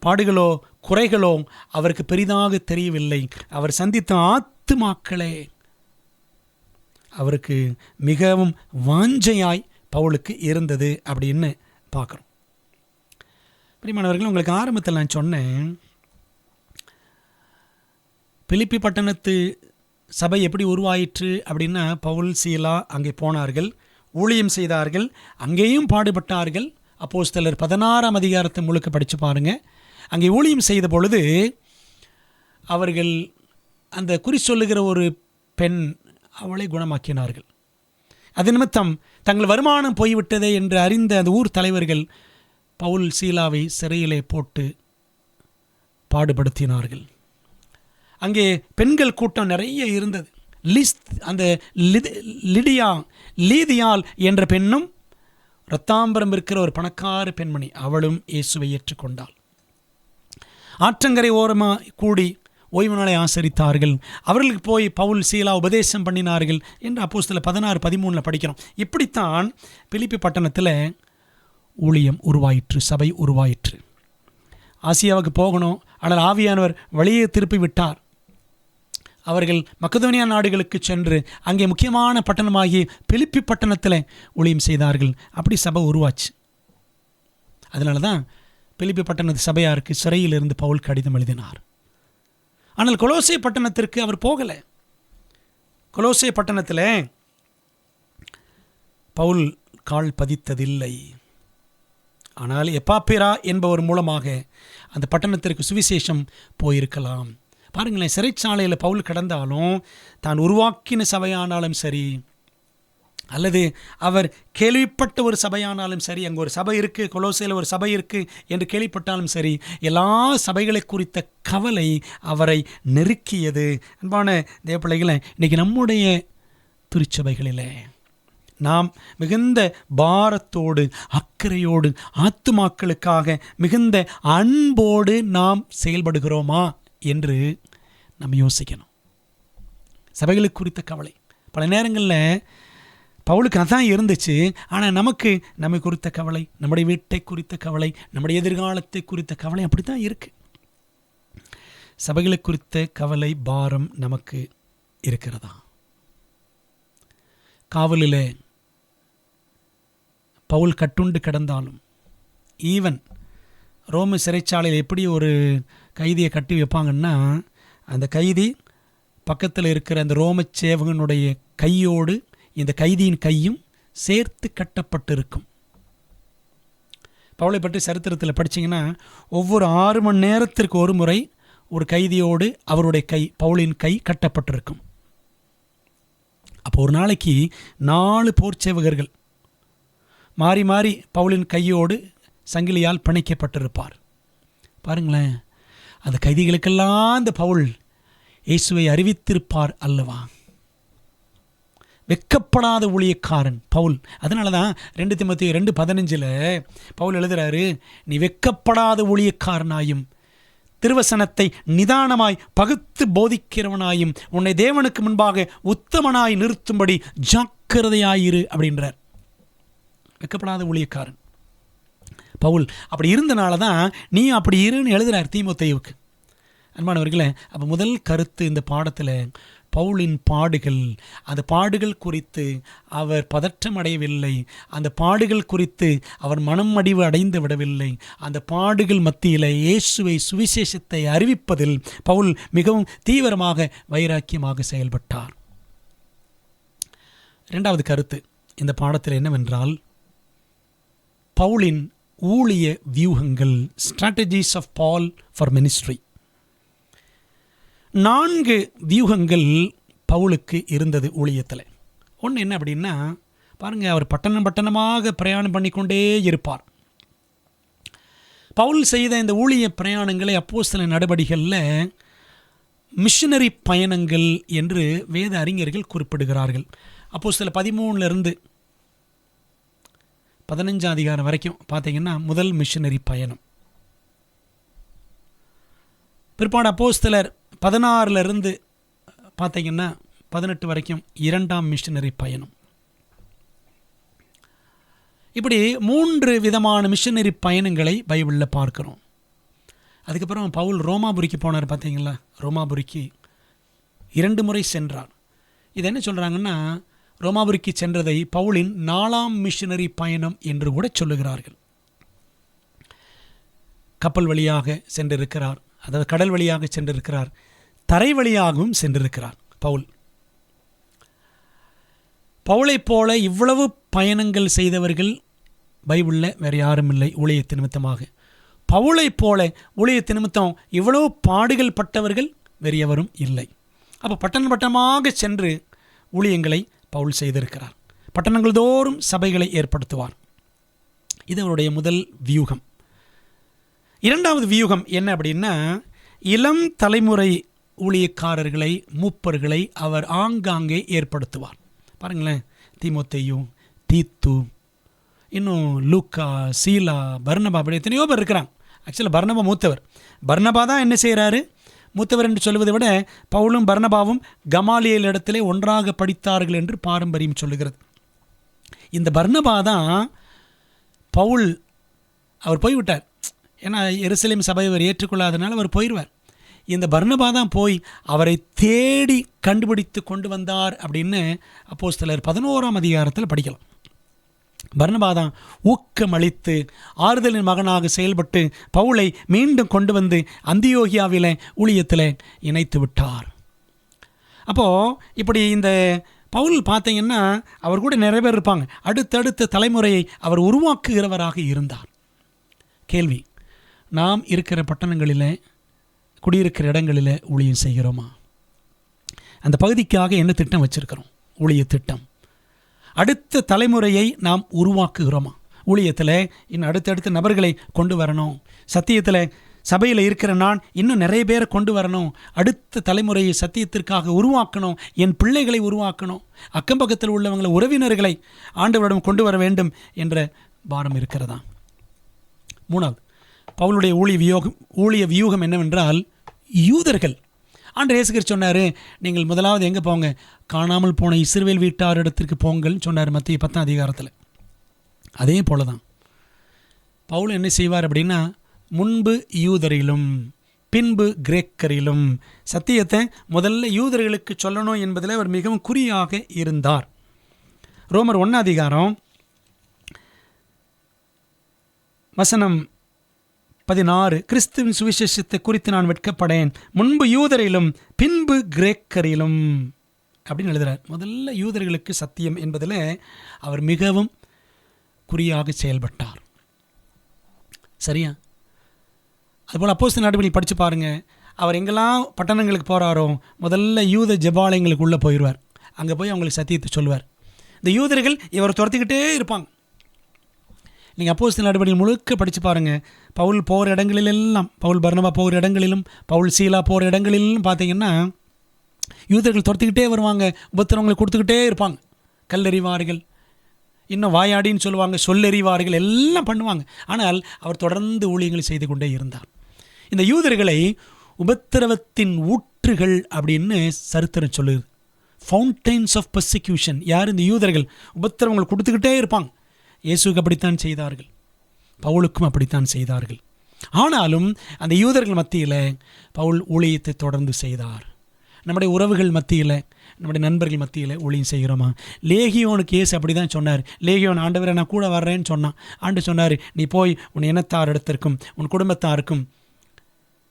பாடுகளோ குறைகளோ அவருக்கு பெரிதாக தெரியவில்லை. அவர் சந்தித்த ஆத்துமாக்களே அவருக்கு மிகவும் வாஞ்சையாய் பவுலுக்கு இருந்தது அப்படின்னு பார்க்குறோம். பிரியமானவர்கள், உங்களுக்கு ஆரம்பத்தில் நான் சொன்னேன், பிலிப்பி பட்டணத்து சபை எப்படி உருவாயிற்று அப்படின்னா, பவுல் சீலா அங்கே போனார்கள், ஊழியம் செய்தார்கள், அங்கேயும் பாடுபட்டார்கள். அப்போஸ்தலர் 16ஆம் அதிகாரத்தை முழுக்க படித்து பாருங்கள். அங்கே ஊழியம் செய்த பொழுது அவர்கள் அந்த குறி சொல்லுகிற ஒரு பெண், அவளை குணமாக்கினார்கள். அது நிமித்தம் தங்கள் வருமானம் போய்விட்டதே என்று அறிந்த அந்த ஊர் தலைவர்கள் பவுல் சீலாவை சிறையிலே போட்டு பாடுபடுத்தினார்கள். அங்கே பெண்கள் கூட்டம் நிறைய இருந்தது. அந்த லீதியால் என்ற பெண்ணும், ரத்தாம்பரம் இருக்கிற ஒரு பணக்கார பெண்மணி, அவளும் இயேசுவை ஏற்றுக்கொண்டாள். ஆற்றங்கரை ஓரமாக கூடி ஓய்வு நாளை ஆசரித்தார்கள். அவர்களுக்கு போய் பவுல் சீலா உபதேசம் பண்ணினார்கள் என்று அப்போஸ்தலர் 16-13 படிக்கிறோம். இப்படித்தான் பிலிப்பி பட்டணத்தில் ஊழியம் உருவாயிற்று, சபை உருவாயிற்று. ஆசியாவுக்கு போகணும், ஆனால் ஆவியானவர் வழியே திருப்பி விட்டார். அவர்கள் மக்கதோனியா நாடுகளுக்கு சென்று அங்கே முக்கியமான பட்டணமாகிய பிலிப்பி பட்டணத்தில் ஊழியம் செய்தார்கள். அப்படி சபை உருவாச்சு. அதனால தான் பிலிப்பி பட்டணத்து சபையாருக்கு சிறையிலிருந்து பவுல் கடிதம் எழுதினார். ஆனால் கொலோசே பட்டணத்திற்கு அவர் போகலை. கொலோசே பட்டணத்தில் பவுல் கால் பதித்ததில்லை. ஆனால் எப்பாப்பிரா என்பவர் மூலமாக அந்த பட்டணத்திற்கு சுவிசேஷம் போயிருக்கலாம். பாருங்களேன், சிறைச்சாலையில் பவுல் கிடந்தாலும், தான் உருவாக்கின சபையானாலும் சரி, அல்லது அவர் கேள்விப்பட்ட ஒரு சபையானாலும் சரி, அங்கே ஒரு சபை இருக்குது, கொலோசையில் ஒரு சபை இருக்குது என்று கேள்விப்பட்டாலும் சரி, எல்லா சபைகளை குறித்த கவலை அவரை நெருக்கியது. அன்பான தேவப்பிள்ளைகளை, இன்றைக்கி நம்முடைய திருச்சபைகளில் நாம் மிகுந்த பாரத்தோடு, அக்கறையோடு, ஆத்துமாக்களுக்காக மிகுந்த அன்போடு நாம் செயல்படுகிறோமா என்று நம்ம யோசிக்கணும். சபைகளுக்கு குறித்த கவலை பல நேரங்களில் பவுலுக்கு அதான் இருந்துச்சு. ஆனால் நமக்கு நம்மை குறித்த கவலை, நம்முடைய வீட்டை குறித்த கவலை, நம்முடைய எதிர்காலத்தை குறித்த கவலை அப்படி தான் இருக்குது. சபைகளை குறித்த கவலை, பாரம் நமக்கு இருக்கிறதா? காவலில் பவுல் கட்டுண்டு கிடந்தாலும், ஈவன் ரோம சிறைச்சாலையில் எப்படி ஒரு கைதியை கட்டி வைப்பாங்கன்னா, அந்த கைதி பக்கத்தில் இருக்கிற அந்த ரோம சேவகனுடைய கையோடு இந்த கைதியின் கையும் சேர்த்து கட்டப்பட்டிருக்கும். பவுலை பற்றி சரித்திரத்தில் படிச்சிங்கன்னா, ஒவ்வொரு 6 மணி நேரத்திற்கு ஒரு முறை ஒரு கைதியோடு அவருடைய கை, பவுலின் கை கட்டப்பட்டிருக்கும். அப்போ ஒரு நாளைக்கு 4 போர்ச்சேவகர்கள் மாறி மாறி பவுலின் கையோடு சங்கிலியால் பிணைக்கப்பட்டிருப்பார். பாருங்களேன், அந்த கைதிகளுக்கெல்லாம் அந்த பவுல் இயேசுவை அறிவித்திருப்பார் அல்லவா? வெக்கப்படாத ஊழியக்காரன் பவுல். அதனால தான் 2 தீமோத்தேயு 2:15 பவுல் எழுதுகிறாரு, நீ வெக்கப்படாத ஊழியக்காரனாயும் திருவசனத்தை நிதானமாய் பகுத்து போதிக்கிறவனாயும் உன்னை தேவனுக்கு முன்பாக உத்தமனாய் நிறுத்தும்படி ஜாக்கிரதையாயிரு அப்படின்றார். வெக்கப்படாத ஊழியக்காரன் பவுல். அப்படி இருந்தனால தான் நீ அப்படி இருன்னு எழுதுகிறார் தீமோத்தேயுவுக்கு. அன்பானவர்களே, அப்போ முதல் கருத்து இந்த பாடத்தில் பவுலின் பாடுகள், அந்த பாடுகள் குறித்து அவர் பதற்றம் அடையவில்லை, அந்த பாடுகள் குறித்து அவர் மனம் அடிவு அடைந்து விடவில்லை. அந்த பாடுகள் மத்தியில் இயேசுவை, சுவிசேஷத்தை அறிவிப்பதில் பவுல் மிகவும் தீவிரமாக, வைராக்கியமாக செயல்பட்டார். 2வது கருத்து இந்த பாடத்தில் என்னவென்றால், பவுலின் ஊழிய வியூகங்கள், strategies of Paul for ministry. 4 வியூகங்கள் பவுலுக்கு இருந்தது ஊழியத்தில். ஒன்று என்ன அப்படின்னா, பாருங்கள், அவர் பட்டணமாக பிரயாணம் பண்ணிக்கொண்டே இருப்பார். பவுல் செய்த இந்த ஊழிய பிரயாணங்களை அப்போஸ்தலர் நடவடிக்கைகளில் மிஷனரி பயணங்கள் என்று வேத அறிஞர்கள் குறிப்பிடுகிறார்கள். அப்போஸ்தலர் 13 15 அதிகாரம் வரைக்கும் பார்த்தீங்கன்னா முதல் மிஷனரி பயணம். பிற்பாடு அப்போஸ்தலர் 16 பார்த்தீங்கன்னா 18 வரைக்கும் இரண்டாம் மிஷனரி பயணம். இப்படி 3 விதமான மிஷனரி பயணங்களை பைபிளில் பார்க்குறோம். அதுக்கப்புறம் பவுல் ரோமாபுரிக்கு போனார். பார்த்தீங்களா, ரோமாபுரிக்கு 2 முறை சென்றார். இது என்ன சொல்கிறாங்கன்னா, ரோமாபுரிக்கு சென்றதை பவுலின் 4ஆம் மிஷனரி பயணம் என்று கூட சொல்லுகிறார்கள். கப்பல் வழியாக சென்றிருக்கிறார், அதாவது கடல் வழியாக சென்றிருக்கிறார், தரை வழியாகவும் சென்றிருக்கிறார் பவுலைப் போல இவ்வளவு பயணங்கள் செய்தவர்கள் பைபிளில் வேறு யாரும் இல்லை. ஊழியத்து நிமித்தமாக பவுலைப் போல ஊழியத்து நிமித்தம் இவ்வளவு பாடுகள் பட்டவர்கள் வேறு எவரும் இல்லை. அப்போ பட்டணம் பட்டணமாக சென்று ஊழியங்களை பவுல் செய்திருக்கிறார். பட்டணங்கள் தோறும் சபைகளை ஏற்படுத்துவார். இது அவருடைய முதல் வியூகம். இரண்டாவது வியூகம் என்ன அப்படின்னா, இளம் தலைமுறை ஊழியக்காரர்களை, மூப்பர்களை அவர் ஆங்காங்கே ஏற்படுத்துவார். பாருங்களேன், தீமோத்தேயு, தீத்து, இன்னும் லூக்கா, சீலா, பர்னபா, அப்படி எத்தனையோ பேர் இருக்கிறாங்க. ஆக்சுவலாக பர்னபா மூத்தவர். பர்னபா தான் என்ன செய்கிறாரு, மூத்தவர் என்று சொல்வதை விட பவுலும் பர்னபாவும் கமாலியேல் இடத்திலே ஒன்றாக படித்தார்கள் என்று பாரம்பரியம் சொல்லுகிறது. இந்த பர்னபா தான் பவுல், அவர் போய்விட்டார். ஏன்னா எருசலேம் சபை அவர் ஏற்றுக்கொள்ளாதனால அவர் போயிடுவார். இந்த பர்னபா தான் போய் அவரை தேடி கண்டுபிடித்து கொண்டு வந்தார் அப்படின்னு அப்போஸ்தலர் 11ஆம் அதிகாரத்தில் படிக்கலாம். பர்னபா தான் ஊக்கமளித்து ஆறுதலின் மகனாக செயல்பட்டு பவுலை மீண்டும் கொண்டு வந்து அந்தியோகியாவிலே ஊழியத்தில் இணைத்து விட்டார். அப்போது இப்படி இந்த பவுல் பார்த்தீங்கன்னா அவர் கூட நிறைய பேர் இருப்பாங்க. அடுத்தடுத்த தலைமுறையை அவர் உருவாக்குகிறவராக இருந்தார். கேள்வி, நாம் இருக்கிற பட்டணங்களில், குடியிருக்கிற இடங்களில் ஊழியம் செய்கிறோமா? அந்த பகுதிக்காக என்ன திட்டம் வச்சுருக்கிறோம்? ஊழிய திட்டம். அடுத்த தலைமுறையை நாம் உருவாக்குகிறோமா? ஊழியத்தில் இன்னும் அடுத்தடுத்த நபர்களை கொண்டு வரணும். சத்தியத்தில் சபையில் இருக்கிற நான் இன்னும் நிறைய பேரை கொண்டு வரணும். அடுத்த தலைமுறையை சத்தியத்திற்காக உருவாக்கணும். என் பிள்ளைகளை உருவாக்கணும். அக்கம் பக்கத்தில் உள்ளவங்களை, உறவினர்களை ஆண்டவரிடம் கொண்டு வர வேண்டும் என்ற பாரம் இருக்கிறதா? மூணாவது, பவுலுடைய ஊழிய வியூகம் என்னவென்றால், யூதர்கள். ஆண்டவர் இயேசு கிறிஸ்து சொன்னார், நீங்கள் முதலாவது எங்கே போங்க, காணாமல் போன இஸ்ரவேல் வீட்டார் இடத்திற்கு போங்கள்னு சொன்னார் மத்திய 10ஆம் அதிகாரத்தில். அதே போல தான் பவுல் என்ன செய்வார் அப்படின்னா, முன்பு யூதரிலும் பின்பு கிரேக்கரிலும் சத்தியத்தை முதல்ல யூதர்களுக்கு சொல்லணும் என்பதில் அவர் மிகவும் குறியாக இருந்தார். ரோமர் 1ஆம் அதிகாரம் வசனம் 16, கிறிஸ்துவின் சுவிசேஷத்தை குறித்து நான் வெட்கப்படேன், முன்பு யூதரிலும் பின்பு கிரேக்கரிலும் அப்படின்னு எழுதுகிறார். முதல்ல யூதர்களுக்கு சத்தியம் என்பதில் அவர் மிகவும் குறியாக செயல்பட்டார். சரியா? அதுபோல் அப்போஸ்தலர் நடவடிக்கைகள் படித்து பாருங்கள். அவர் எங்கெல்லாம் பட்டணங்களுக்கு போகிறாரோ முதல்ல யூத ஜெபாலயங்களுக்கு உள்ளே போயிடுவார். அங்கே போய் அவங்களுக்கு சத்தியத்தை சொல்லுவார். இந்த யூதர்கள் இவர் துரத்திக்கிட்டே இருப்பாங்க. நீங்கள் அப்போஸ்தலர் நடவடிக்கைகள் முழுக்க படித்து பாருங்கள். பவுல் போகிற இடங்களிலெல்லாம், பவுல் பர்னபா போகிற இடங்களிலும், பவுல் சீலா போகிற இடங்களிலும் பார்த்தீங்கன்னா யூதர்கள் துரத்திக்கிட்டே வருவாங்க. உபத்திரவங்களை கொடுத்துக்கிட்டே இருப்பாங்க. கல்லெறிவார்கள், இன்னும் வாயாடின்னு சொல்லுவாங்க, சொல்லெறிவார்கள், எல்லாம் பண்ணுவாங்க. ஆனால் அவர் தொடர்ந்து ஊழியங்களை செய்து கொண்டே இருந்தார். இந்த யூதர்களை உபத்திரவத்தின் ஊற்றுகள் அப்படின்னு சரித்திரம் சொல்லுது. Fountains of persecution. யார்? இந்த யூதர்கள். உபத்திரவங்களை கொடுத்துக்கிட்டே இருப்பாங்க. இயேசுக்கு அப்படித்தான் செய்தார்கள், பவுலுக்கும் அப்படித்தான் செய்தார்கள். ஆனாலும் அந்த யூதர்கள் மத்தியில் பவுல் ஊழியத்தை தொடர்ந்து செய்தார். நம்முடைய உறவுகள் மத்தியில், நம்முடைய நண்பர்கள் மத்தியில் ஊழியம் செய்கிறோமா? லேகியோனுக்கு இயேசு அப்படி தான் சொன்னார். லேகியோன், ஆண்டவரை நான் கூட வர்றேன்னு சொன்னான். ஆண்டு சொன்னார், நீ போய் உன் இனத்தார் இடத்திற்கும் உன் குடும்பத்தாருக்கும்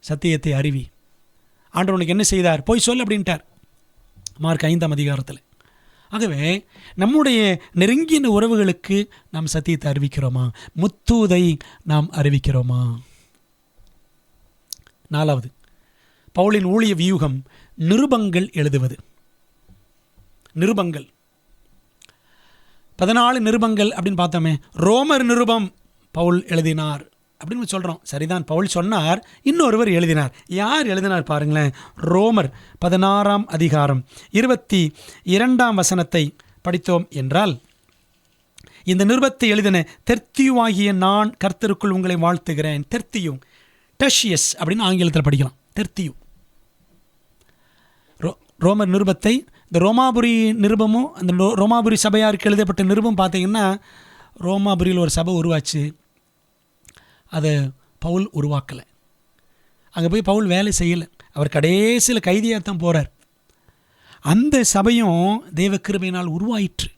சத்தியத்தை அறிவி. ஆண்டவர் உனக்கு என்ன செய்தார்? போய் சொல் அப்படின்ட்டார், மார்க் 5ஆம் அதிகாரத்தில். ஆகவே நம்முடைய நெருங்கின உறவுகளுக்கு நாம் சத்தியத்தை அறிவிக்கிறோமா? முத்தூதை நாம் அறிவிக்கிறோமா? நாலாவது, பவுலின் ஊழிய வியூகம் நிருபங்கள் எழுதுவது. நிருபங்கள் 14 நிருபங்கள் அப்படின்னு பார்த்தோமே. ரோமர் நிருபம் பவுல் எழுதினார் அப்படின்னு சொல்கிறோம். சரிதான், பவுல் சொன்னார், இன்னொருவர் எழுதினார். யார் எழுதினார் பாருங்களேன். ரோமர் 16ஆம் அதிகாரம் 22ஆம் வசனத்தை படித்தோம் என்றால், இந்த நிருபத்தை எழுதின தெர்த்தியுவாகிய நான் கர்த்தருக்குள் உங்களை வாழ்த்துகிறேன். தெர்த்தியு, டெர்ஷியஸ் அப்படின்னு ஆங்கிலத்தில் படிக்கலாம். தெர்த்தியு. ரோமர் நிருபத்தை, இந்த ரோமாபுரி நிருபமும் அந்த ரோமாபுரி சபையாருக்கு எழுதப்பட்ட நிருபம் பார்த்தீங்கன்னா, ரோமாபுரியில் ஒரு சபை உருவாச்சு, அதை பவுல் உருவாக்கலை. அங்கே போய் பவுல் வேலை செய்யலை. அவர் கடைசியில் கைதியாகத்தான் போகிறார். அந்த சபையும் தேவ கிருபையினால் உருவாயிற்று.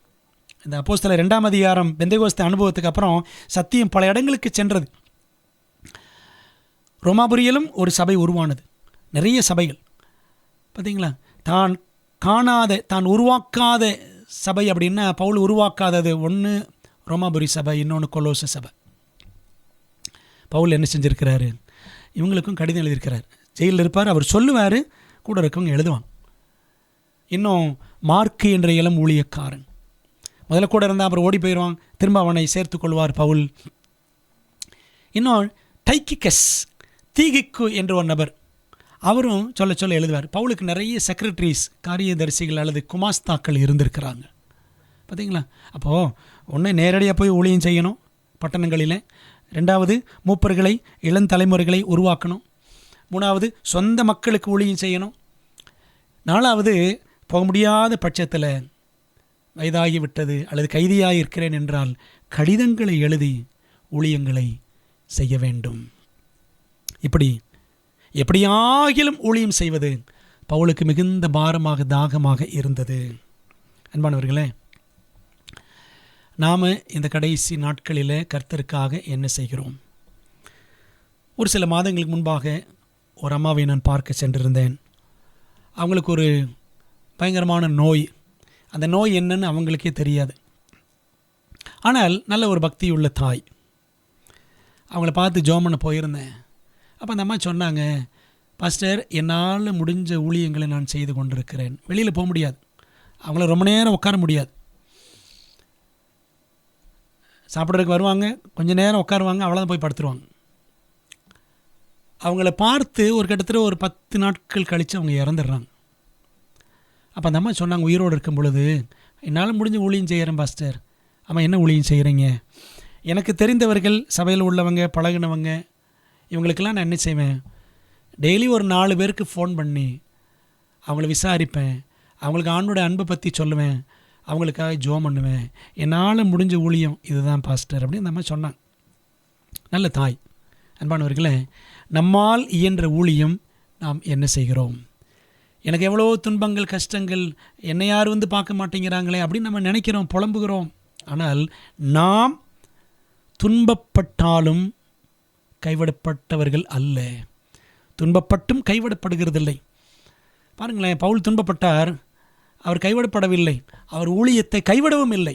இந்த அப்போஸ்தலர் 2ஆம் அதிகாரம் பெந்தெகோஸ்தே அனுபவத்துக்கு அப்புறம் சத்தியம் பல இடங்களுக்கு சென்றது. ரோமாபுரியிலும் ஒரு சபை உருவானது. நிறைய சபைகள் பார்த்தீங்களா. தான் காணாத, தான் உருவாக்காத சபை அப்படின்னா பவுல் உருவாக்காதது ஒன்று ரோமாபுரி சபை, இன்னொன்று கொலோச சபை. பவுல் என்ன செஞ்சுருக்கிறாரு, இவங்களுக்கும் கடிதம் எழுதியிருக்கிறார். ஜெயிலில் இருப்பார், அவர் சொல்லுவார், கூட இருக்கவங்க எழுதுவாங்க. இன்னும் மார்க்கு என்ற இளம் ஊழியக்காரன் முதல்ல கூட இருந்தால் அப்புறம் ஓடி போயிடுவான், திரும்ப அவனை சேர்த்து கொள்வார் பவுல். இன்னும் டைக்கிகஸ், தீகிக்கு என்ற ஒரு நபர், அவரும் சொல்ல எழுதுவார். பவுலுக்கு நிறைய செக்ரட்டரிஸ், காரியதரிசிகள் அல்லது குமாஸ்தாக்கள் இருந்திருக்கிறாங்க பார்த்தீங்களா. அப்போது ஒன்று நேரடியாக போய் ஊழியம் செய்யணும் பட்டணங்களில், ரெண்டாவது மூப்பர்களை, இளந்தலைமுறைகளை உருவாக்கணும், மூணாவது சொந்த மக்களுக்கு ஊழியம் செய்யணும், நாலாவது போக முடியாத பட்சத்தில் வயதாகி விட்டது அல்லது கைதியாக இருக்கிறேன் என்றால் கடிதங்களை எழுதி ஊழியங்களை செய்ய வேண்டும். இப்படி எப்படியாகிலும் ஊழியம் செய்வது பவுலுக்கு மிகுந்த பாரமாக, தாகமாக இருந்தது. அன்பானவர்களே, நாம் இந்த கடைசி நாட்களில் கர்த்தருக்காக என்ன செய்கிறோம்? ஒரு சில மாதங்களுக்கு முன்பாக ஒரு அம்மாவை நான் பார்க்க சென்றிருந்தேன். அவங்களுக்கு ஒரு பயங்கரமான நோய். அந்த நோய் என்னன்னு அவங்களுக்கே தெரியாது. ஆனால் நல்ல ஒரு பக்தியுள்ள தாய். அவங்கள பார்த்து ஜெபம் பண்ண போயிருந்தேன். அப்போ அந்த அம்மா சொன்னாங்க, பாஸ்டர், என்னால் முடிஞ்ச ஊழியங்களை நான் செய்து கொண்டிருக்கிறேன். வெளியில் போக முடியாது, அவங்கள ரொம்ப நேரம் உட்கார முடியாது. சாப்பிட்றதுக்கு வருவாங்க, கொஞ்சம் நேரம் உட்காருவாங்க, அவ்வளோதான் போய் படுத்துருவாங்க. அவங்கள பார்த்து ஒரு கிட்டத்தட்ட ஒரு 10 நாட்கள் கழித்து அவங்க இறந்துடுறாங்க. அப்போ அந்த அம்மா சொன்னாங்க, உயிரோடு இருக்கும் பொழுது, என்னால் முடிஞ்ச ஊழியம் செய்கிறேன் பாஸ்டர். அம்மா, என்ன ஊழியம் செய்கிறீங்க? எனக்கு தெரிந்தவர்கள், சபையில் உள்ளவங்க, பழகினவங்க, இவங்களுக்கெல்லாம் நான் என்ன செய்வேன், டெய்லி ஒரு 4 பேருக்கு ஃபோன் பண்ணி அவங்கள விசாரிப்பேன், அவங்களுக்கு ஆண்டோட அன்பை பற்றி சொல்லுவேன், அவங்களுக்காக ஜெபம் பண்ணுவேன். என்னால் முடிஞ்ச ஊழியம் இதுதான் பாஸ்டர் அப்படின்னு அந்த மாதிரி சொன்னாங்க. நல்ல தாய். அன்பானவர்களே, நம்மால் இயன்ற ஊழியம் நாம் என்ன செய்கிறோம்? எனக்கு எவ்வளோ துன்பங்கள், கஷ்டங்கள், என்னை யார் வந்து பார்க்க மாட்டேங்கிறாங்களே அப்படின்னு நம்ம நினைக்கிறோம், புலம்புகிறோம். ஆனால் நாம் துன்பப்பட்டாலும் கைவிடப்பட்டவர்கள் அல்ல, துன்பப்பட்டும் கைவிடப்படுகிறதில்லை. பாருங்களேன், பவுல் துன்பப்பட்டார், அவர் கைவிடப்படவில்லை, அவர் ஊழியத்தை கைவிடவும் இல்லை.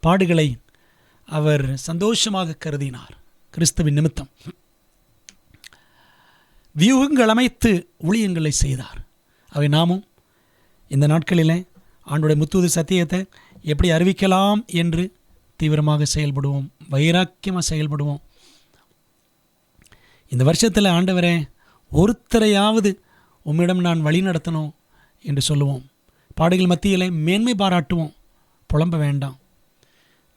பாடுகளை அவர் சந்தோஷமாக கருதினார். கிறிஸ்துவின் நிமித்தம் வியூகங்கள் அமைத்து ஊழியங்களை செய்தார். அவை நாமும் இந்த நாட்களில் ஆண்டோடைய முத்தூது சத்தியத்தை எப்படி அறிவிக்கலாம் என்று தீவிரமாக செயல்படுவோம், வைராக்கியமாக செயல்படுவோம். இந்த வருஷத்தில் ஆண்டவரே, ஒருத்தரையாவது உம்மிடம் நான் வழி நடத்தணும் என்று சொல்லுவோம். பாடுகள் மத்தியிலே மேன்மை பாராட்டுவோம், புலம்ப வேண்டாம்,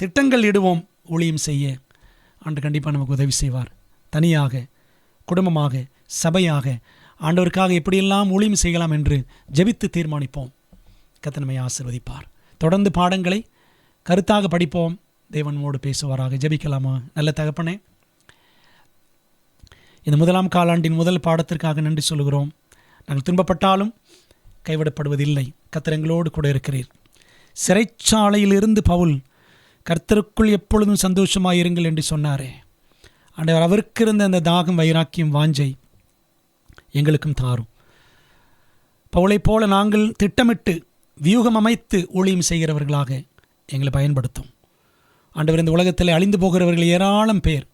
திட்டங்கள் இடுவோம். ஊழியம் செய்ய ஆண்டு கண்டிப்பாக நமக்கு உதவி செய்வார். தனியாக, குடும்பமாக, சபையாக ஆண்டவருக்காக எப்படியெல்லாம் ஊழியம் செய்யலாம் என்று ஜெபித்து தீர்மானிப்போம். கர்த்தர் நம்மை ஆசீர்வதிப்பார். தொடர்ந்து பாடங்களை கருத்தாக படிப்போம். தேவனோடு பேசுவாராக. ஜெபிக்கலாமா? நல்ல தகப்பனே, இந்த முதலாம் காலாண்டின் முதல் பாடத்திற்காக நன்றி சொல்கிறோம். நாங்கள் துன்பப்பட்டாலும் கைவிடப்படுவதில்லை. கர்த்தர் எங்களோடு கூட இருக்கிறீர். சிறைச்சாலையிலிருந்து பவுல் கர்த்தருக்குள் எப்பொழுதும் சந்தோஷமாயிருங்கள் என்று சொன்னாரே ஆண்டவர், அவருக்கு இருந்த அந்த தாகம், வைராக்கியம், வாஞ்சை எங்களுக்கும் தாரும். பவுளைப் போல நாங்கள் திட்டமிட்டு வியூகம் அமைத்து ஊழியம் செய்கிறவர்களாக எங்களை பயன்படுத்தும். ஆண்டவர், இந்த உலகத்தில் அழிந்து போகிறவர்கள் ஏராளம் பேர்,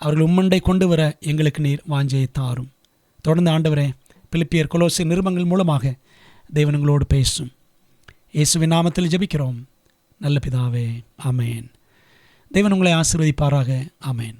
அவர்கள் உம்மண்டை கொண்டு வர எங்களுக்கு நீர் வாஞ்சையை தாரும். தொடர்ந்து ஆண்டவரே, பிலிப்பியர், கொலோசியர் நிருபங்கள் மூலமாக தேவனங்களோடு பேசும். இயேசுவின் நாமத்தில் ஜெபிக்கிறோம் நல்ல பிதாவே, ஆமேன். தேவன் உங்களை ஆசீர்வதிப்பாராக. ஆமேன்.